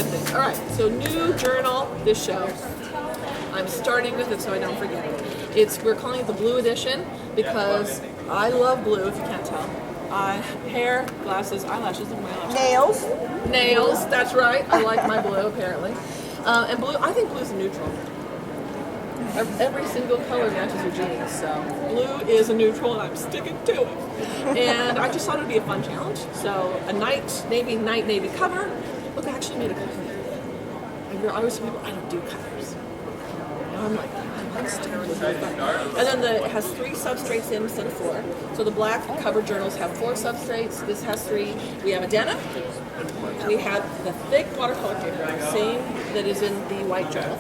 forget things. All right, so new journal this show. I'm starting with it so I don't forget it. We're calling it the Blue Edition because I love blue, if you can't tell. Hair, glasses, eyelashes, and my eyelashes. Nails, that's right. I like my blue, apparently. And blue, I think blue's neutral. Every single color matches your jeans, so blue is a neutral and I'm sticking to it. And I just thought it would be a fun challenge. So a night navy cover. Look, I actually made a cover. I always tell people I don't do covers. Now I'm like, I'm sticking with it. And then it has 3 substrates in instead of 4. So the black cover journals have 4 substrates. This has 3. We have a denim. We have the thick watercolor paper, same that is in the white journal.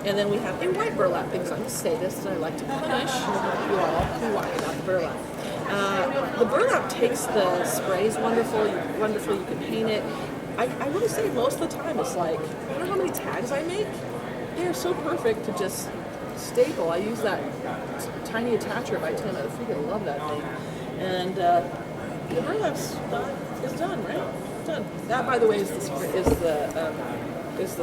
And then we have a white burlap, because I'm a sadist and I like to punish you all who whine about the burlap. The burlap takes the sprays wonderful, you can paint it. I will say most of the time it's like, I don't know how many tags I make. They're so perfect to just staple. I use that tiny attacher by Tim. I freaking love that thing. And the burlap's done, right? Done. That, by the way, is the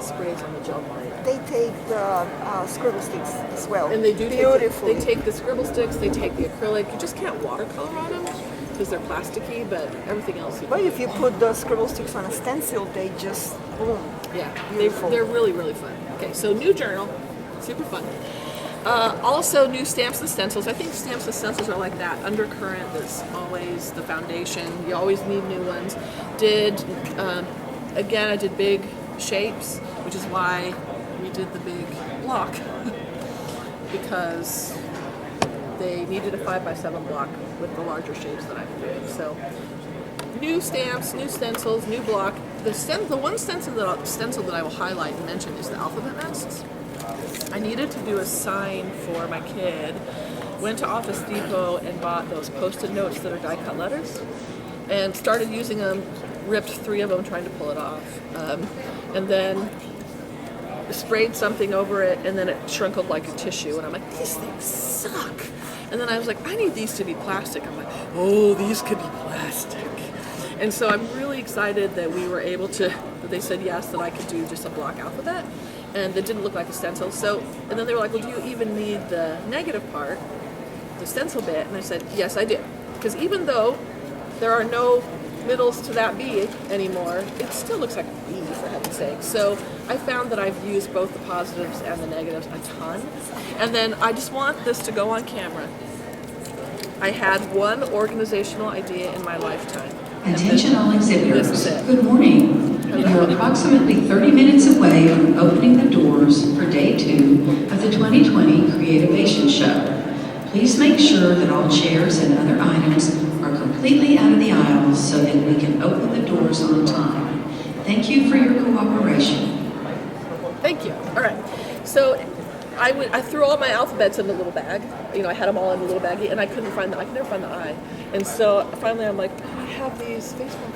sprays on the gel line. They take the scribble sticks as well. And they do beautifully. They take the scribble sticks. They take the acrylic. You just can't watercolor on them because they're plasticky, but everything else. But if you put the scribble sticks on a stencil, they just boom. Yeah, beautiful. They're really, really fun. Okay, so new journal, super fun. Also, new stamps and stencils. I think stamps and stencils are like that. Undercurrent, there's always the foundation. You always need new ones. Again, I did big shapes, which is why we did the big block. Because they needed a 5x7 block with the larger shapes that I'm doing. So, new stamps, new stencils, new block. The one stencil that I will highlight and mention is the alphabet masks. I needed to do a sign for my kid. Went to Office Depot and bought those Post-it notes that are die-cut letters, and started using them. Ripped 3 of them trying to pull it off, and then sprayed something over it, and then it shrunkled like a tissue. And I'm like, these things suck. And then I was like, I need these to be plastic. I'm like, oh, these could be plastic. And so I'm really excited that we were able to, that they said yes, that I could do just a block alphabet. And that didn't look like a stencil. So, and then they were like, well, do you even need the negative part, the stencil bit? And I said, yes, I do. Because even though there are no middles to that B anymore, it still looks like a B, for heaven's sake. So I found that I've used both the positives and the negatives a ton. And then I just want this to go on camera. I had one organizational idea in my lifetime. Attention all exhibitors. Good morning. You're approximately 30 minutes away from opening the doors for Day 2 of the 2020 Creativation Show. Please make sure that all chairs and other items are completely out of the aisles so that we can open the doors on time. Thank you for your cooperation. Thank you. All right. So I threw all my alphabets in the little bag. You know, I had them all in a little baggie, and I could never find the I. And so finally I'm like, I have these Facebook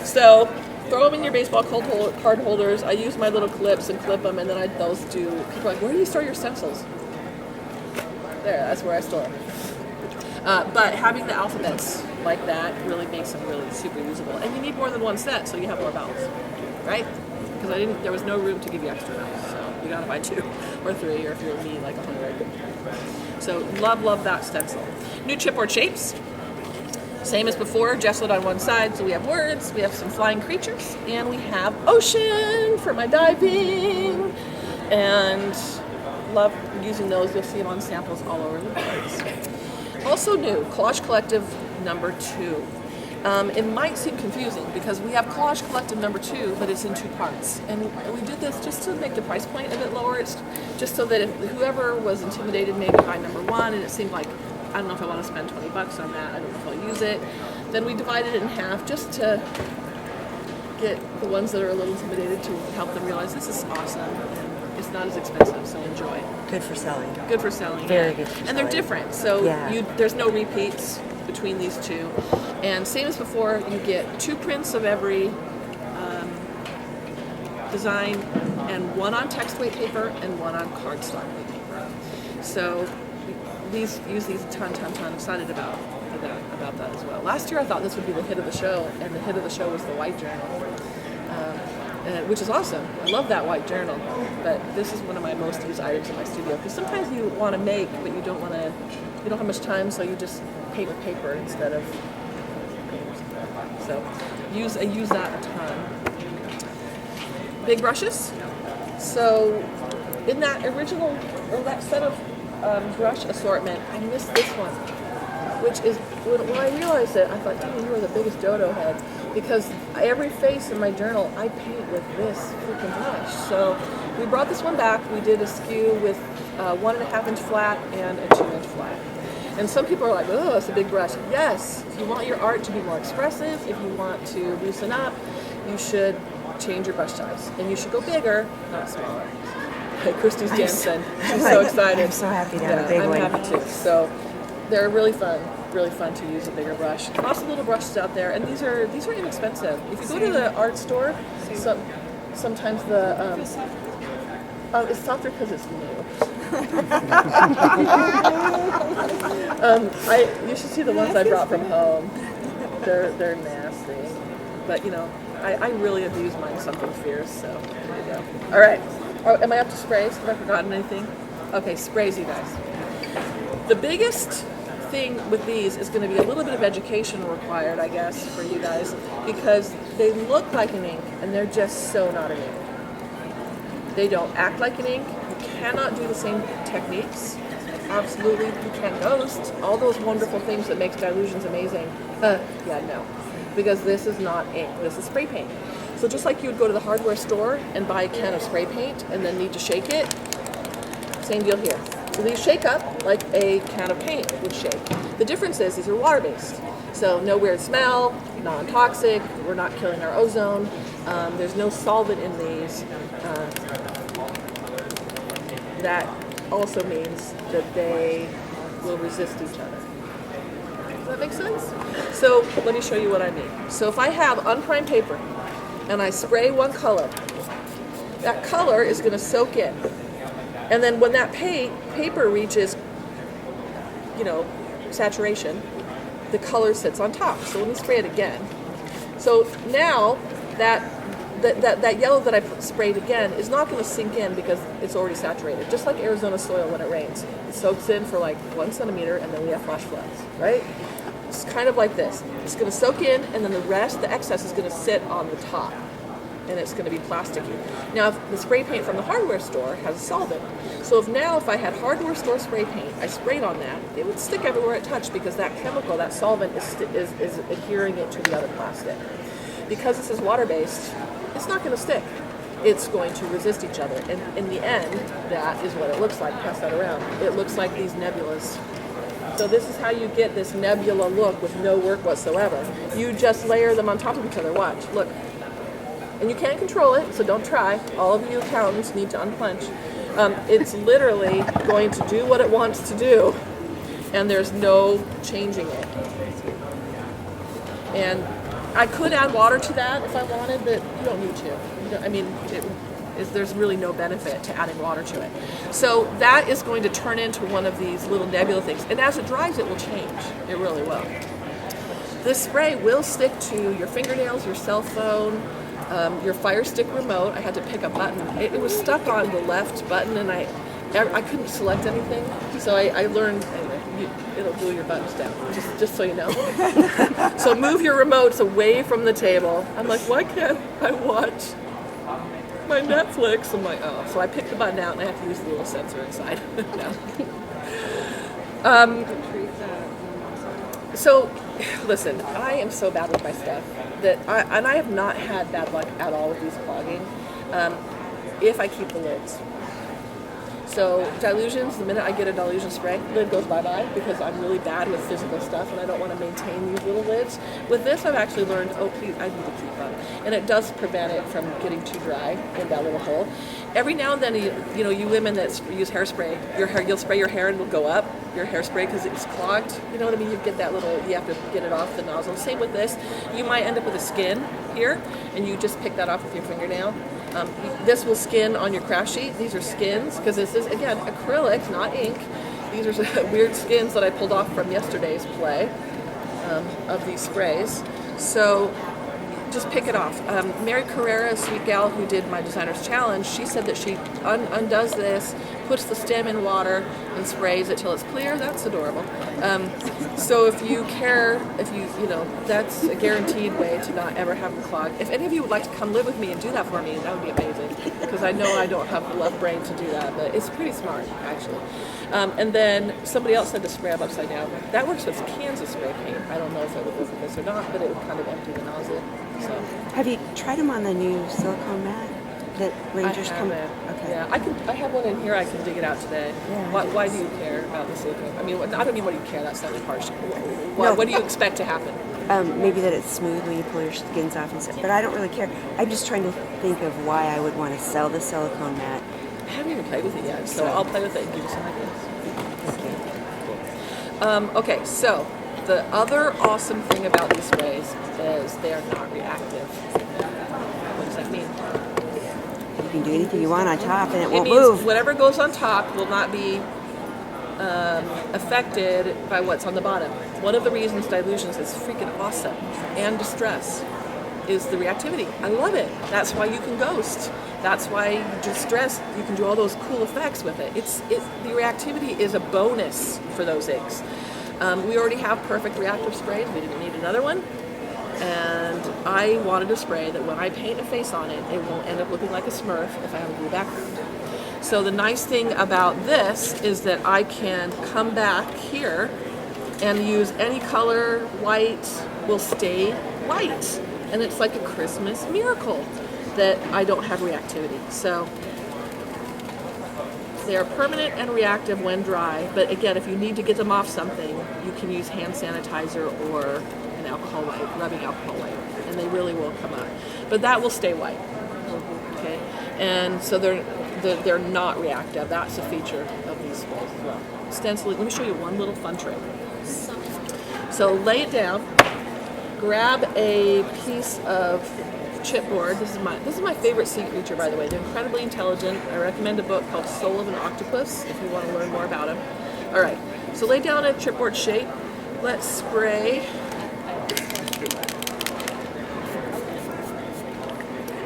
So throw them in your baseball card holders. I use my little clips and clip them, and then those do. People are like, where do you store your stencils? There, that's where I store them. But having the alphabets like that really makes them really super usable. And you need more than one set, so you have more vowels, right? Because there was no room to give you extra vowels, so you gotta buy 2 or 3, or if you're me, like 100. So love that stencil. New chipboard shapes. Same as before, gessoed on one side, so we have words, we have some flying creatures, and we have ocean for my diving. And love using those. You'll see them on samples all over the place. Also new, Collage Collective number 2. It might seem confusing because we have Collage Collective number 2, but it's in 2 parts. And we did this just to make the price point a bit lower. It's just so that if whoever was intimidated maybe by number 1, and it seemed like, I don't know if I want to spend $20 on that, I don't know if I'll use it, then we divided it in half just to get the ones that are a little intimidated to help them realize this is awesome. And it's not as expensive, so enjoy. Good for selling. Good for selling. Very good for selling. And they're different, so there's no repeats between these 2. And same as before, you get 2 prints of every design, and 1 on text weight paper and 1 on cardstock weight paper. So use these a ton. Excited about about that as well. Last year I thought this would be the hit of the show, and the hit of the show was the white journal, which is awesome. I love that white journal, but this is one of my most used items in my studio because sometimes you want to make, but you don't have much time, so you just paint with paper instead of paint. So I use that a ton. Big brushes. So in that original, or that set of brush assortment, I missed this one, which is, when I realized it, I thought, Dina, you are the biggest dodo head, because every face in my journal, I paint with this freaking brush. So we brought this one back. We did a SKU with 1.5 inch flat and a 2 inch flat. And some people are like, oh, it's a big brush. Yes, if you want your art to be more expressive, if you want to loosen up, you should change your brush size. And you should go bigger, not smaller. Hey, Christy's dancing. She's so excited. I'm so happy to have a big one. I'm happy too. So they're really fun to use a bigger brush. Lots of little brushes out there, and these are inexpensive. If you go to the art store, sometimes the it's softer because it's new. You should see the ones I brought from home. They're nasty, but I really have used mine something fierce. So there you go. All right. Am I up to sprays? Have I forgotten anything? Okay, sprays, you guys. The biggest thing with these is going to be a little bit of education required, I guess, for you guys, because they look like an ink and they're just so not an ink. They don't act like an ink. You cannot do the same techniques. Absolutely, you can't ghost. All those wonderful things that makes dilutions amazing. No, because this is not ink. This is spray paint. So just like you would go to the hardware store and buy a can of spray paint and then need to shake it, same deal here. So these shake up like a can of paint would shake. The difference is these are water-based. So no weird smell, non-toxic, we're not killing our ozone, there's no solvent in these. That also means that they will resist each other. Does that make sense? So let me show you what I mean. So if I have unprimed paper and I spray one color, that color is going to soak in. And then when that paper reaches, saturation, the color sits on top. So let me spray it again. So now that yellow that I sprayed again is not going to sink in because it's already saturated. Just like Arizona soil when it rains. It soaks in for like 1 centimeter and then we have flash floods, right? It's kind of like this. It's going to soak in and then the excess is going to sit on the top. And it's going to be plasticky. Now, if the spray paint from the hardware store has a solvent, so if I had hardware store spray paint, I sprayed on that, it would stick everywhere it touched because that chemical, that solvent, is adhering it to the other plastic. Because this is water-based, it's not going to stick. It's going to resist each other. And in the end, that is what it looks like. Pass that around. It looks like these nebulas. So this is how you get this nebula look with no work whatsoever. You just layer them on top of each other. Watch. Look. And you can't control it, so don't try. All of you accountants need to unclench. It's literally going to do what it wants to do, and there's no changing it. And I could add water to that if I wanted, but you don't need to. There's really no benefit to adding water to it. So that is going to turn into one of these little nebula things. And as it dries, it will change. It really will. This spray will stick to your fingernails, your cell phone, your Fire Stick remote. I had to pick a button. It was stuck on the left button, and I couldn't select anything. So I learned, anyway, it'll glue your buttons down, just so you know. So move your remotes away from the table. I'm like, why can't I watch my Netflix? I'm like, oh. So I picked the button out, and I have to use the little sensor inside. So, listen, I am so bad with my stuff that I have not had bad luck at all with these clogging if I keep the lids. So dilutions, the minute I get a dilution spray, lid goes bye-bye because I'm really bad with physical stuff and I don't want to maintain these little lids. With this, I've actually learned, please, I need to keep them. And it does prevent it from getting too dry in that little hole. Every now and then, you women that use hairspray, you'll spray your hair and it'll go up, your hairspray, because it's clogged. You know what I mean? You get that you have to get it off the nozzle. Same with this. You might end up with a skin here, and you just pick that off with your fingernail. This will skin on your craft sheet. These are skins, because this is, again, acrylic, not ink. These are weird skins that I pulled off from yesterday's play. of these sprays. So just pick it off. Mary Carrera, a sweet gal who did my designer's challenge, she said that she undoes this, puts the stem in water, and sprays it till it's clear. That's adorable. So if you care, that's a guaranteed way to not ever have them clog. If any of you would like to come live with me and do that for me, that would be amazing. Because I know I don't have the left brain to do that, but it's pretty smart, actually. And then somebody else said to spray them upside down. That works with cans of spray paint. I don't know if it would work with this or not, but it would kind of empty the nozzle. So. Have you tried them on the new silicone mat that Rangers come? Okay. Yeah, I have one in here. I can dig it out today. Yeah, Why do you care about the silicone? I mean, I don't mean what do you care. That's slightly harsh. No. What do you expect to happen? Maybe that it's smooth when you pull your skins off and stuff. But I don't really care. I'm just trying to think of why I would want to sell the silicone mat. I haven't even played with it yet, so I'll play with it and give you some ideas. Okay, so the other awesome thing about these sprays is they are not reactive. What does that mean? You can do anything you want on top and it won't means move. Whatever goes on top will not be affected by what's on the bottom. One of the reasons Dilutions is freaking awesome and Distress is the reactivity. I love it. That's why you can ghost. That's why Distress, you can do all those cool effects with it. The reactivity is a bonus for those inks. We already have perfect reactive sprays. We didn't need another one. And I wanted a spray that when I paint a face on it, it won't end up looking like a Smurf if I have a blue background. So the nice thing about this is that I can come back here and use any color. White will stay white. And it's like a Christmas miracle that I don't have reactivity. So they are permanent and reactive when dry. But again, if you need to get them off something, you can use hand sanitizer or an alcohol wipe, rubbing alcohol wipe, and they really will come out. But that will stay white. Okay, and so they're not reactive. That's a feature of these sprays as well. Stenciling. Let me show you one little fun trick. So lay it down. Grab a piece of chipboard. This is my favorite sea creature, by the way. They're incredibly intelligent. I recommend a book called Soul of an Octopus if you want to learn more about them. All right. So lay down a chipboard shape. Let's spray.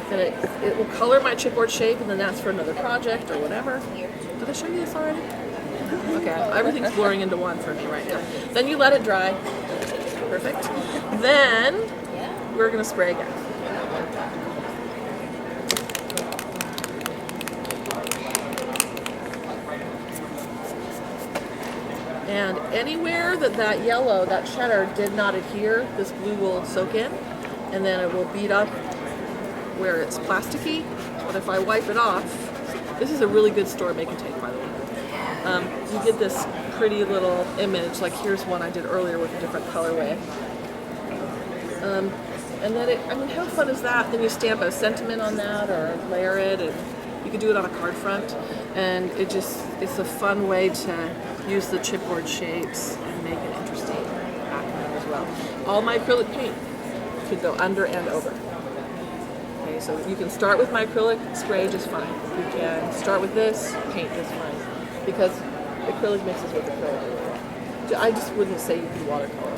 And it will color my chipboard shape, and then that's for another project or whatever. Did I show you this already? Okay, everything's blurring into one for me right now. Then you let it dry. Perfect. Then we're going to spray again. And anywhere that yellow, that cheddar did not adhere, this blue will soak in, and then it will bead up where it's plasticky. But if I wipe it off, this is a really good store making tape, by the way. You get this pretty little image, like here's one I did earlier with a different colorway. And then how fun is that? Then you stamp a sentiment on that or layer it, and you can do it on a card front. And it's a fun way to use the chipboard shapes and make it interesting background as well. All my acrylic paint could go under and over. Okay, so you can start with my acrylic spray just fine. You can start with this, paint just fine. Because acrylic mixes with acrylic. I just wouldn't say you could watercolor.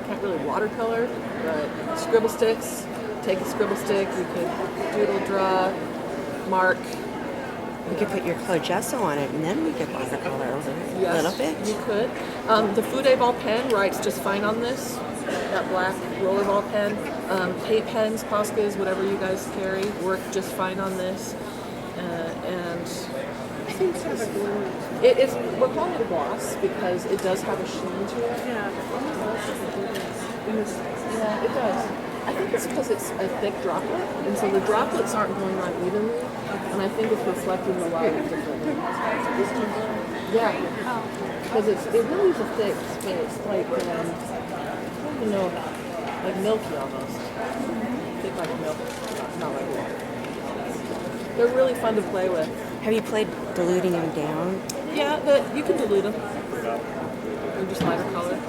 Can't really watercolor, but scribble sticks, take a scribble stick, you could doodle, draw, mark. We could put your color gesso on it, and then we could watercolor over it Yes, a little bit. You could. The Fude ball pen writes just fine on this. That black rollerball pen. Paint pens, Poscas, whatever you guys carry, work just fine on this. And I think it's sort of a glue. we're calling it a gloss because it does have a sheen to it. Yeah. Yeah, it does. I think it's because it's a thick droplet, and so the droplets aren't going on evenly, and I think it's reflecting the light differently. Yeah, because it really is a thick space, like I don't even know, like milky almost. Thick like milk, not like water. They're really fun to play with. Have you played diluting them down? Yeah, you can dilute them. Or just lighter color.